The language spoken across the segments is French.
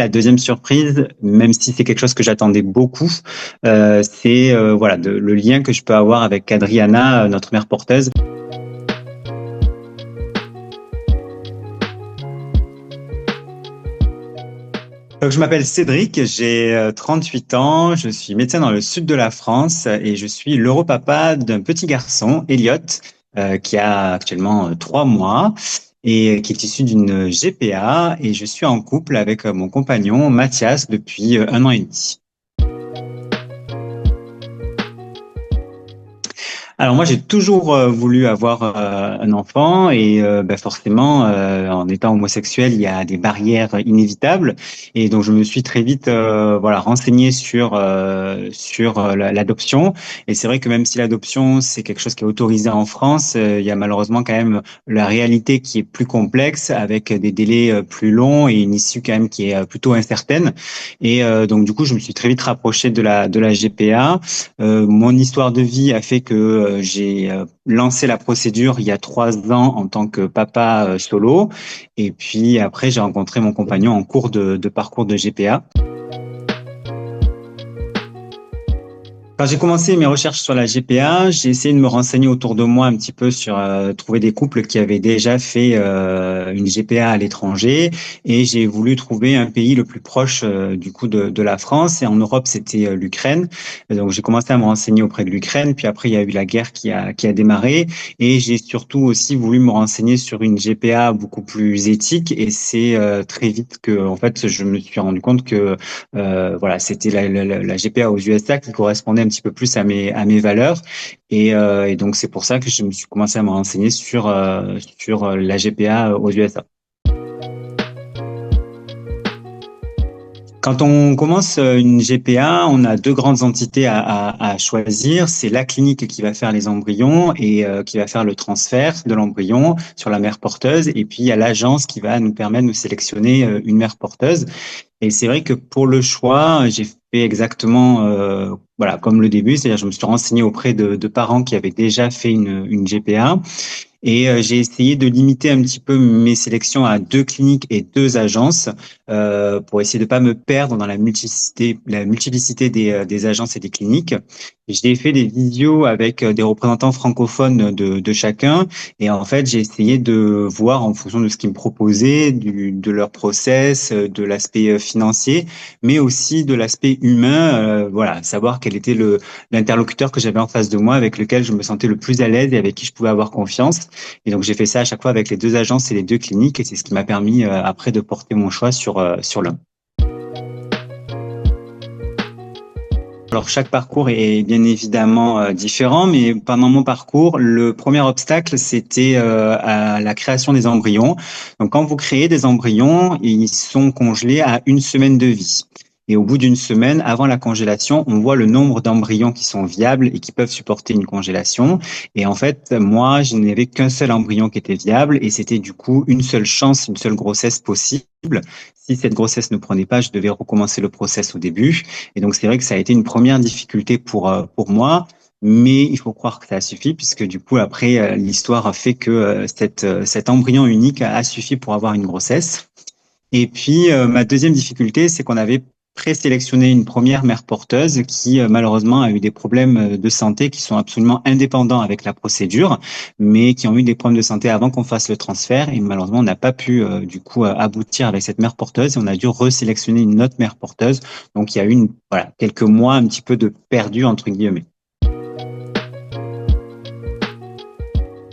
La deuxième surprise, même si c'est quelque chose que j'attendais beaucoup, c'est voilà le lien que je peux avoir avec Adriana, notre mère porteuse. Donc, je m'appelle Cédric, j'ai 38 ans, je suis médecin dans le sud de la France et je suis l'europapa d'un petit garçon, Elliot, qui a actuellement 3 mois et qui est issu d'une GPA, et je suis en couple avec mon compagnon Mathias depuis 1 an et demi. Alors moi, j'ai toujours voulu avoir un enfant, et forcément, en étant homosexuel, il y a des barrières inévitables, et donc je me suis très vite voilà renseigné sur l'adoption. Et c'est vrai que même si l'adoption c'est quelque chose qui est autorisé en France, il y a malheureusement quand même la réalité qui est plus complexe, avec des délais plus longs et une issue quand même qui est plutôt incertaine. Et donc du coup, je me suis très vite rapproché de la GPA. Mon histoire de vie a fait que j'ai lancé la procédure il y a 3 ans en tant que papa solo. Et puis après, j'ai rencontré mon compagnon en cours de parcours de GPA. Quand j'ai commencé mes recherches sur la GPA, j'ai essayé de me renseigner autour de moi un petit peu sur trouver des couples qui avaient déjà fait une GPA à l'étranger, et j'ai voulu trouver un pays le plus proche du coup de la France. Et en Europe, c'était l'Ukraine. Et donc j'ai commencé à me renseigner auprès de l'Ukraine, puis après il y a eu la guerre qui a démarré, et j'ai surtout aussi voulu me renseigner sur une GPA beaucoup plus éthique. Et c'est très vite que en fait je me suis rendu compte que voilà, c'était la GPA aux USA qui correspondait un petit peu plus à mes valeurs. Et donc, c'est pour ça que je me suis commencé à me renseigner sur la GPA aux USA. Quand on commence une GPA, on a deux grandes entités à choisir. C'est la clinique qui va faire les embryons et qui va faire le transfert de l'embryon sur la mère porteuse. Et puis, il y a l'agence qui va nous permettre de sélectionner une mère porteuse. Et c'est vrai que pour le choix, j'ai fait exactement voilà comme le début, c'est-à-dire je me suis renseigné auprès de parents qui avaient déjà fait une GPA. Et j'ai essayé de limiter un petit peu mes sélections à 2 cliniques et 2 agences, pour essayer de pas me perdre dans la multiplicité des agences et des cliniques. J'ai fait des visios avec des représentants francophones de chacun, et en fait j'ai essayé de voir en fonction de ce qu'ils me proposaient, de leur process, de l'aspect financier, mais aussi de l'aspect humain. Voilà, savoir quel était l'interlocuteur que j'avais en face de moi, avec lequel je me sentais le plus à l'aise et avec qui je pouvais avoir confiance. Et donc, j'ai fait ça à chaque fois avec les 2 agences et les 2 cliniques, et c'est ce qui m'a permis après de porter mon choix sur l'un. Alors, chaque parcours est bien évidemment différent, mais pendant mon parcours, le premier obstacle, c'était à la création des embryons. Donc, quand vous créez des embryons, ils sont congelés à 1 semaine de vie. Et au bout d'1 semaine, avant la congélation, on voit le nombre d'embryons qui sont viables et qui peuvent supporter une congélation. Et en fait, moi, je n'avais qu'un seul embryon qui était viable, et c'était du coup une seule chance, une seule grossesse possible. Si cette grossesse ne prenait pas, je devais recommencer le process au début. Et donc, c'est vrai que ça a été une première difficulté pour moi. Mais il faut croire que ça a suffi, puisque du coup, après, l'histoire a fait que cet embryon unique a suffi pour avoir une grossesse. Et puis, ma deuxième difficulté, c'est qu'on avait présélectionné une première mère porteuse qui, malheureusement, a eu des problèmes de santé qui sont absolument indépendants avec la procédure, mais qui ont eu des problèmes de santé avant qu'on fasse le transfert. Et malheureusement, on n'a pas pu, du coup, aboutir avec cette mère porteuse, et on a dû resélectionner une autre mère porteuse. Donc, il y a eu voilà, quelques mois un petit peu de perdu, entre guillemets.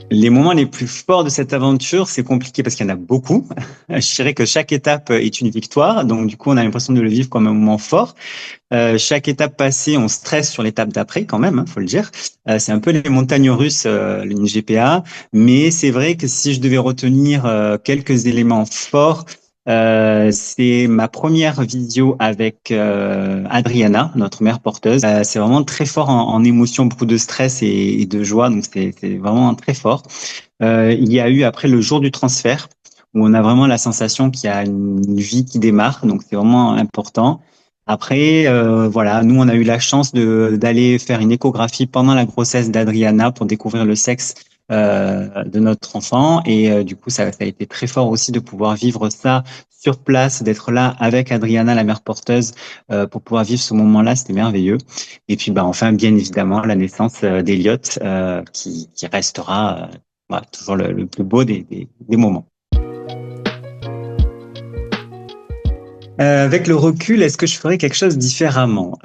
Les moments les plus forts de cette aventure, c'est compliqué parce qu'il y en a beaucoup. Je dirais que chaque étape est une victoire, donc du coup, on a l'impression de le vivre comme un moment fort. Chaque étape passée, on stresse sur l'étape d'après quand même, faut le dire. C'est un peu les montagnes russes, une GPA, mais c'est vrai que si je devais retenir quelques éléments forts, c'est ma première visio avec Adriana, notre mère porteuse. C'est vraiment très fort en émotion, beaucoup de stress et de joie, donc c'est vraiment très fort. Il y a eu après le jour du transfert, où on a vraiment la sensation qu'il y a une vie qui démarre, donc c'est vraiment important. Après, voilà, nous on a eu la chance d'aller faire une échographie pendant la grossesse d'Adriana pour découvrir le sexe de notre enfant. Et du coup, ça a été très fort aussi de pouvoir vivre ça sur place, d'être là avec Adriana, la mère porteuse, pour pouvoir vivre ce moment-là. C'était merveilleux. Et puis, bah, enfin, bien évidemment, la naissance d'Eliot, qui restera voilà, toujours le plus beau des moments. Avec le recul, est-ce que je ferais quelque chose différemment?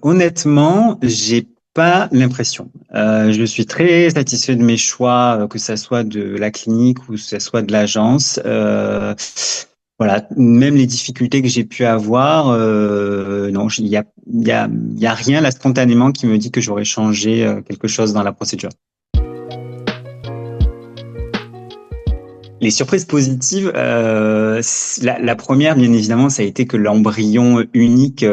Honnêtement, j'ai pas l'impression. Je suis très satisfait de mes choix, que ça soit de la clinique ou que ça soit de l'agence. Voilà, même les difficultés que j'ai pu avoir, non, il y a rien là spontanément qui me dit que j'aurais changé quelque chose dans la procédure. Les surprises positives, la première, bien évidemment, ça a été que l'embryon unique,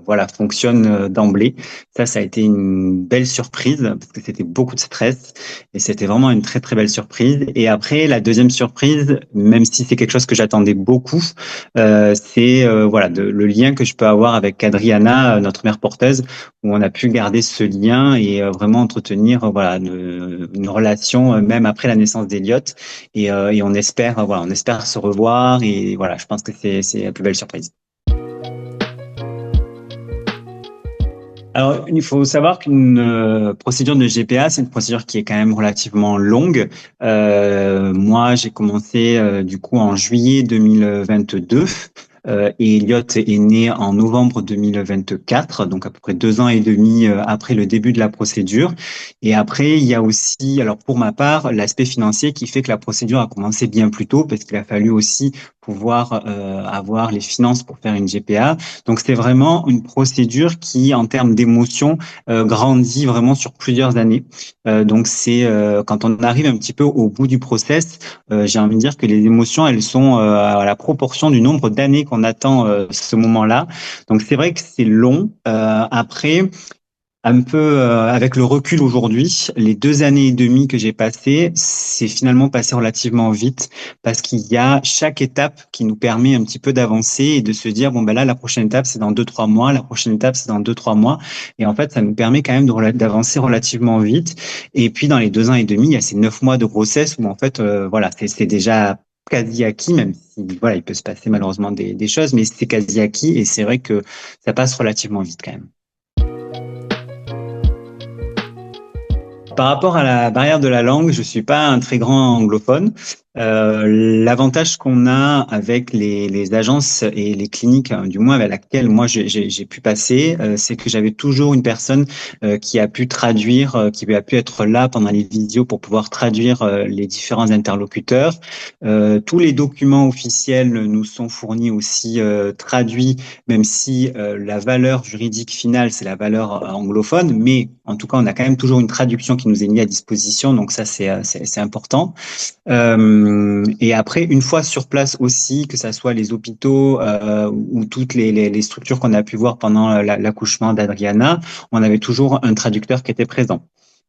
voilà, fonctionne d'emblée. Ça a été une belle surprise parce que c'était beaucoup de stress et c'était vraiment une très très belle surprise. Et après, la deuxième surprise, même si c'est quelque chose que j'attendais beaucoup, c'est voilà le lien que je peux avoir avec Adriana, notre mère porteuse, où on a pu garder ce lien et vraiment entretenir voilà une relation même après la naissance d'Eliot. Et on espère, voilà, on espère se revoir. Et voilà, je pense que c'est la plus belle surprise. Alors, il faut savoir qu'une procédure de GPA, c'est une procédure qui est quand même relativement longue. Moi, j'ai commencé du coup en juillet 2022. Et Elliot est né en novembre 2024, donc à peu près 2 ans et demi après le début de la procédure. Et après, il y a aussi, alors pour ma part, l'aspect financier qui fait que la procédure a commencé bien plus tôt parce qu'il a fallu aussi pouvoir avoir les finances pour faire une GPA. Donc c'est vraiment une procédure qui, en termes d'émotion, grandit vraiment sur plusieurs années. Donc c'est quand on arrive un petit peu au bout du process, j'ai envie de dire que les émotions, elles sont à la proportion du nombre d'années qu'on attend ce moment-là. Donc c'est vrai que c'est long. Après, un peu avec le recul aujourd'hui, les 2 années et demie que j'ai passées, c'est finalement passé relativement vite parce qu'il y a chaque étape qui nous permet un petit peu d'avancer et de se dire bon ben là la prochaine étape c'est dans 2 3 mois, la prochaine étape c'est dans 2 3 mois et en fait ça nous permet quand même d'avancer relativement vite. Et puis dans les 2 ans et demi, il y a ces 9 mois de grossesse où en fait voilà c'est déjà quasi acquis, même si voilà il peut se passer malheureusement des choses, mais c'est quasi acquis et c'est vrai que ça passe relativement vite quand même. Par rapport à la barrière de la langue, je suis pas un très grand anglophone. L'avantage qu'on a avec les agences et les cliniques, hein, du moins avec laquelle moi j'ai pu passer, c'est que j'avais toujours une personne qui a pu traduire, qui a pu être là pendant les visios pour pouvoir traduire les différents interlocuteurs. Tous les documents officiels nous sont fournis aussi traduits, même si la valeur juridique finale c'est la valeur anglophone, mais en tout cas on a quand même toujours une traduction qui nous est mise à disposition, donc ça c'est important. Et après, une fois sur place aussi, que ça soit les hôpitaux ou toutes les structures qu'on a pu voir pendant l'accouchement d'Adriana, on avait toujours un traducteur qui était présent.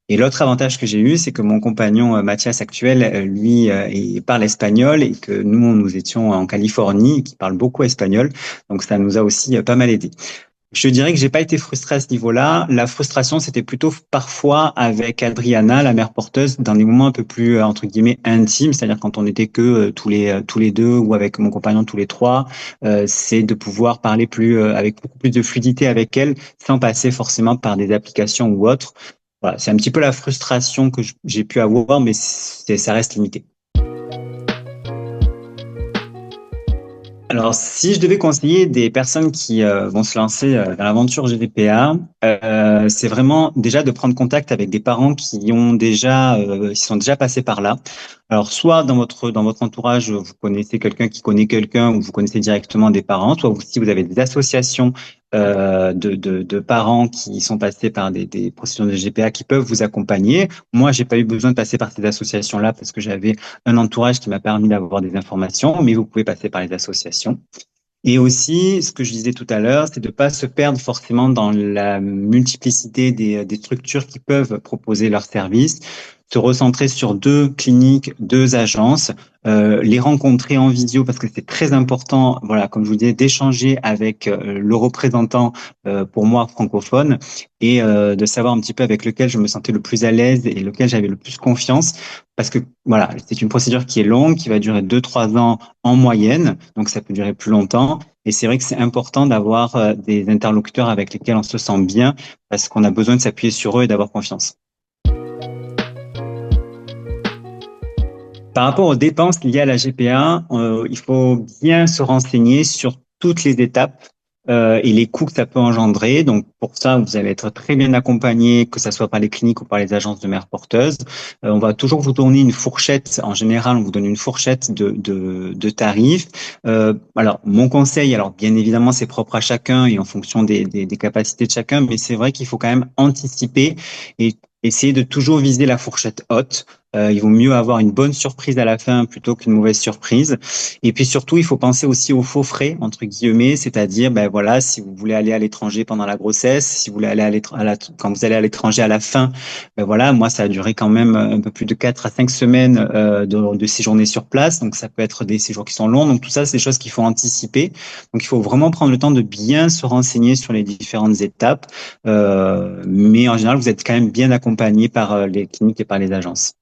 Et l'autre avantage que j'ai eu, c'est que mon compagnon Mathias actuel, lui, il parle espagnol et que nous étions en Californie, qui parle beaucoup espagnol. Donc ça nous a aussi pas mal aidé. Je dirais que j'ai pas été frustré à ce niveau-là. La frustration, c'était plutôt parfois avec Adriana, la mère porteuse, dans des moments un peu plus entre guillemets intimes, c'est-à-dire quand on était que tous les deux ou avec mon compagnon tous les trois, c'est de pouvoir parler plus avec beaucoup plus de fluidité avec elle, sans passer forcément par des applications ou autres. Voilà, c'est un petit peu la frustration que j'ai pu avoir, mais ça reste limité. Alors, si je devais conseiller des personnes qui vont se lancer dans l'aventure GDPR, c'est vraiment déjà de prendre contact avec des parents qui sont déjà passés par là. Alors, soit dans votre entourage, vous connaissez quelqu'un qui connaît quelqu'un ou vous connaissez directement des parents, soit si vous avez des associations de parents qui sont passés par des procédures de GPA qui peuvent vous accompagner. Moi, j'ai pas eu besoin de passer par ces associations-là parce que j'avais un entourage qui m'a permis d'avoir des informations, mais vous pouvez passer par les associations. Et aussi, ce que je disais tout à l'heure, c'est de ne pas se perdre forcément dans la multiplicité des structures qui peuvent proposer leurs services. se recentrer sur deux cliniques, deux agences, les rencontrer en visio parce que c'est très important, voilà, comme je vous disais, d'échanger avec le représentant pour moi francophone et de savoir un petit peu avec lequel je me sentais le plus à l'aise et lequel j'avais le plus confiance parce que voilà, c'est une procédure qui est longue, qui va durer 2, 3 ans en moyenne, donc ça peut durer plus longtemps. Et c'est vrai que c'est important d'avoir des interlocuteurs avec lesquels on se sent bien parce qu'on a besoin de s'appuyer sur eux et d'avoir confiance. Par rapport aux dépenses liées à la GPA, il faut bien se renseigner sur toutes les étapes et les coûts que ça peut engendrer. Donc pour ça, vous allez être très bien accompagné, que ce soit par les cliniques ou par les agences de mères porteuses. On va toujours vous donner une fourchette. En général, on vous donne une fourchette de tarifs. Alors mon conseil, alors bien évidemment, c'est propre à chacun et en fonction des capacités de chacun, mais c'est vrai qu'il faut quand même anticiper et essayer de toujours viser la fourchette haute. Il vaut mieux avoir une bonne surprise à la fin plutôt qu'une mauvaise surprise. Et puis surtout, il faut penser aussi aux faux frais, entre guillemets, c'est-à-dire, ben voilà, si vous voulez aller à l'étranger pendant la grossesse, si vous voulez aller quand vous allez à l'étranger à la fin, ben voilà, moi, ça a duré quand même un peu plus de 4 à 5 semaines de séjourner sur place. Donc, ça peut être des séjours qui sont longs. Donc, tout ça, c'est des choses qu'il faut anticiper. Donc, il faut vraiment prendre le temps de bien se renseigner sur les différentes étapes. Mais en général, vous êtes quand même bien accompagné par les cliniques et par les agences.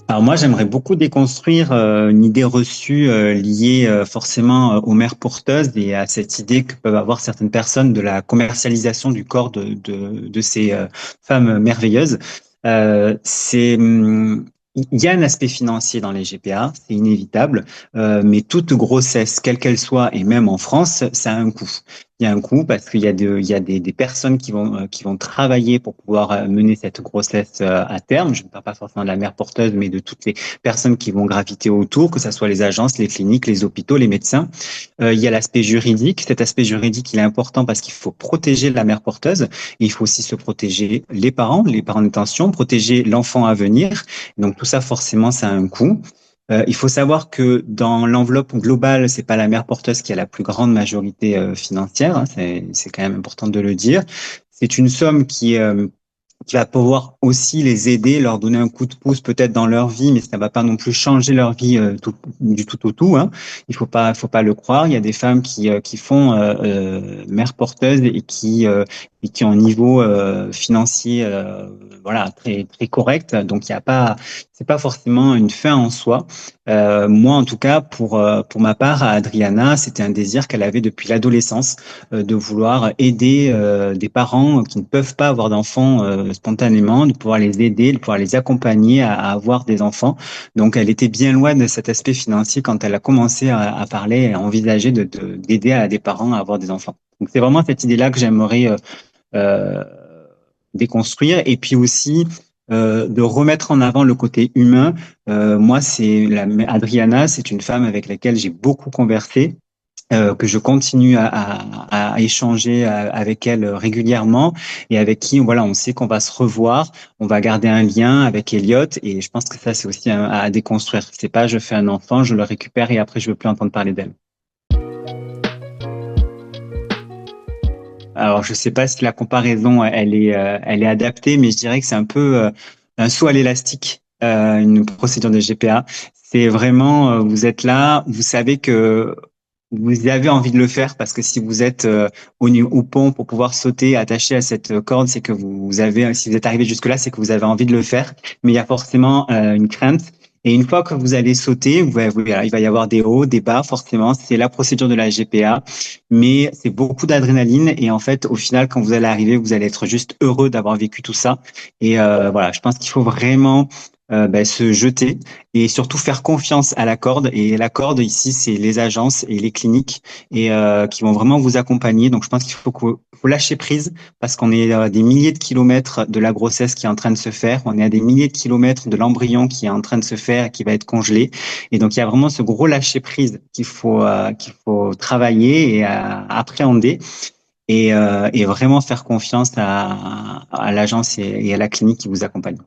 Alors moi, j'aimerais beaucoup déconstruire une idée reçue liée forcément aux mères porteuses et à cette idée que peuvent avoir certaines personnes de la commercialisation du corps de ces femmes merveilleuses. Il y a un aspect financier dans les GPA, c'est inévitable, mais toute grossesse, quelle qu'elle soit, et même en France, ça a un coût. Il y a un coût parce il y a des personnes qui vont travailler pour pouvoir mener cette grossesse à terme. Je ne parle pas forcément de la mère porteuse, mais de toutes les personnes qui vont graviter autour, que ce soit les agences, les cliniques, les hôpitaux, les médecins. Il y a l'aspect juridique. Cet aspect juridique, il est important parce qu'il faut protéger la mère porteuse. Et il faut aussi se protéger les parents d'intention, protéger l'enfant à venir. Donc tout ça, forcément, ça a un coût. Il faut savoir que dans l'enveloppe globale, c'est pas la mère porteuse qui a la plus grande majorité financière, hein, c'est quand même important de le dire. C'est une somme qui va pouvoir aussi les aider, leur donner un coup de pouce peut-être dans leur vie, mais ça va pas non plus changer leur vie du tout au tout. Hein. Faut pas le croire. Il y a des femmes qui font mère porteuse et qui ont un niveau financier voilà très très correct. Donc il y a pas, c'est pas forcément une fin en soi. Moi en tout cas pour ma part à Adriana, c'était un désir qu'elle avait depuis l'adolescence de vouloir aider des parents qui ne peuvent pas avoir d'enfants spontanément, de pouvoir les aider, de pouvoir les accompagner à avoir des enfants. Donc, elle était bien loin de cet aspect financier quand elle a commencé à parler et à envisager d'aider à des parents à avoir des enfants. Donc, c'est vraiment cette idée-là que j'aimerais euh, déconstruire. Et puis aussi, de remettre en avant le côté humain. Moi, Adriana, c'est une femme avec laquelle j'ai beaucoup conversé que je continue à échanger avec elle régulièrement et avec qui voilà on sait qu'on va se revoir, on va garder un lien avec Elliot et je pense que ça c'est aussi à déconstruire. C'est pas je fais un enfant, je le récupère et après je veux plus entendre parler d'elle. Alors je sais pas si la comparaison elle est adaptée, mais je dirais que c'est un peu un saut à l'élastique, une procédure de GPA. C'est vraiment vous êtes là, vous savez que vous avez envie de le faire parce que si vous êtes au pont pour pouvoir sauter attaché à cette corde, c'est que vous avez, si vous êtes arrivé jusque-là, c'est que vous avez envie de le faire. Mais il y a forcément une crainte. Et une fois que vous allez sauter, voilà, il va y avoir des hauts, des bas, forcément. C'est la procédure de la GPA, mais c'est beaucoup d'adrénaline. Et en fait, au final, quand vous allez arriver, vous allez être juste heureux d'avoir vécu tout ça. Et voilà, je pense qu'il faut vraiment se jeter et surtout faire confiance à la corde. Et la corde ici, c'est les agences et les cliniques et qui vont vraiment vous accompagner. Donc, je pense faut lâcher prise parce qu'on est à des milliers de kilomètres de la grossesse qui est en train de se faire. On est à des milliers de kilomètres de l'embryon qui est en train de se faire et qui va être congelé. Et donc, il y a vraiment ce gros lâcher prise qu'il faut travailler et appréhender. Et vraiment faire confiance à l'agence et à la clinique qui vous accompagne.